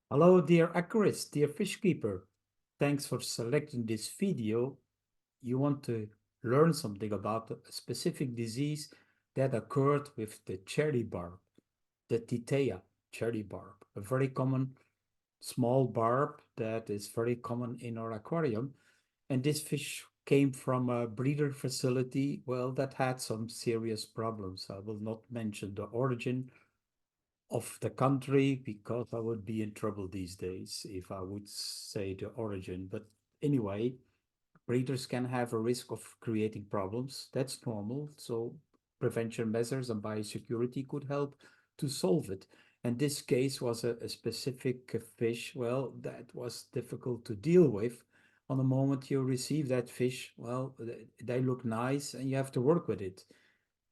Hello, dear Aquarist, dear fish keeper. Thanks for selecting this video. You want to learn something about a specific disease that occurred with the cherry barb, the titteya cherry barb, a very common small barb that is very common in our aquarium. And this fish came from a breeder facility, well, that had some serious problems. I will not mention the origin of the country because I would be in trouble these days if I would say the origin. But anyway, breeders can have a risk of creating problems. That's normal. So prevention measures and biosecurity could help to solve it. And this case was a specific fish, well, that was difficult to deal with. On the moment you receive that fish, well, they look nice and you have to work with it,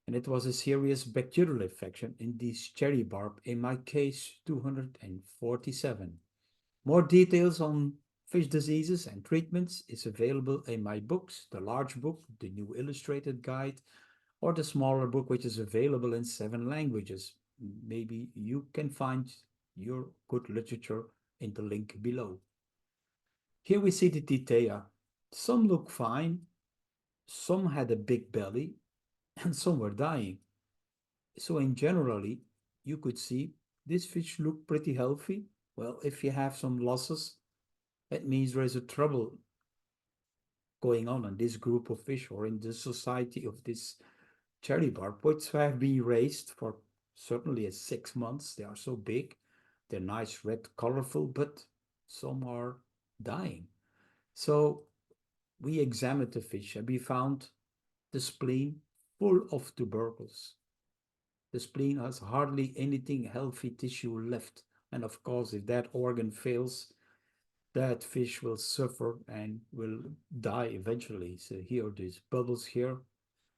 and it was a serious bacterial infection in this cherry barb, in my case 247. More details on fish diseases and treatments is available in my books, the large book, the new illustrated guide, or the smaller book which is available in 7 languages. Maybe you can find your good literature in the link below. Here we see the titteya. Some look fine, some had a big belly, and some were dying. So in generally, you could see this fish look pretty healthy. Well, if you have some losses, it means there is a trouble going on in this group of fish or in the society of this cherry barb, which have been raised for certainly 6 months. They are so big, they're nice, red, colorful, but some are dying. So we examined the fish and we found the spleen full of tubercles. The spleen has hardly anything healthy tissue left. And of course, if that organ fails, that fish will suffer and will die eventually. So here these bubbles here,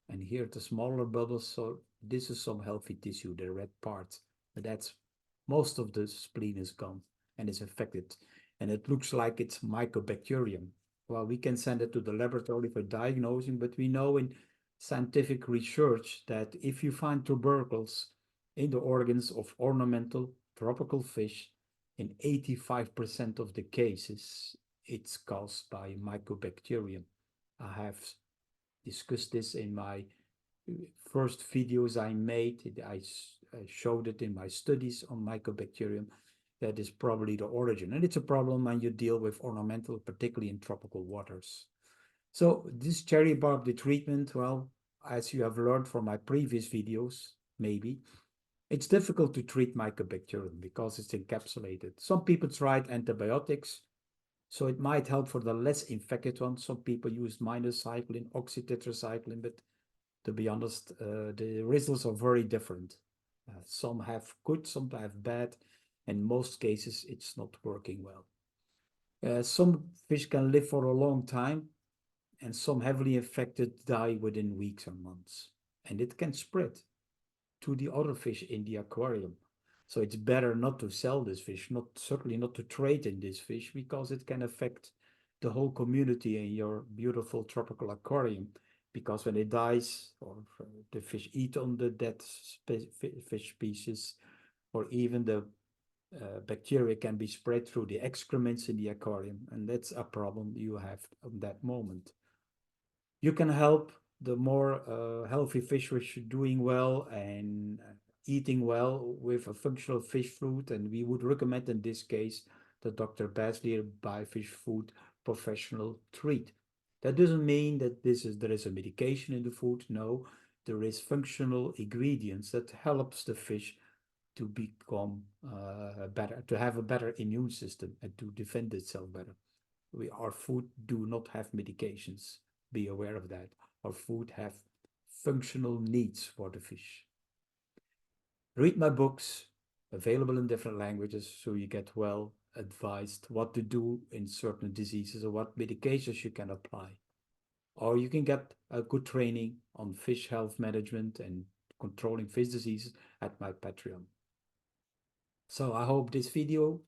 and here the smaller bubbles. So this is some healthy tissue, the red part. But that's most of the spleen is gone and is affected. And it looks like it's Mycobacterium. Well, we can send it to the laboratory for diagnosing, but we know in scientific research that if you find tubercles in the organs of ornamental tropical fish, in 85% of the cases, it's caused by Mycobacterium. I have discussed this in my first videos I made. I showed it in my studies on Mycobacterium. That is probably the origin. And it's a problem when you deal with ornamental, particularly in tropical waters. So this cherry barb, the treatment, well, as you have learned from my previous videos, maybe, it's difficult to treat Mycobacterium because it's encapsulated. Some people tried antibiotics, so it might help for the less infected ones. Some people use minocycline, oxytetracycline, but to be honest, the results are very different. Some have good, some have bad. In most cases, it's not working well. Some fish can live for a long time, and some heavily infected die within weeks or months. And it can spread to the other fish in the aquarium. So it's better not to sell this fish, not certainly not to trade in this fish, because it can affect the whole community in your beautiful tropical aquarium. Because when it dies, or the fish eat on the dead fish species, or even the bacteria can be spread through the excrements in the aquarium, and that's a problem you have at that moment. You can help the more healthy fish which are doing well and eating well with a functional fish food, and we would recommend in this case the Dr. Bassleer Fish Food Professional Treat. That doesn't mean that there is a medication in the food. No, there is functional ingredients that helps the fish to become better, to have a better immune system and to defend itself better. Our food do not have medications. Be aware of that. Our food have functional needs for the fish. Read my books, available in different languages, so you get well advised what to do in certain diseases or what medications you can apply. Or you can get a good training on fish health management and controlling fish diseases at my Patreon. So I hope this video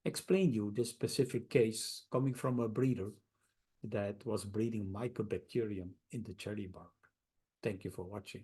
explained you this specific case coming from a breeder that was breeding Mycobacterium in the cherry bark. Thank you for watching.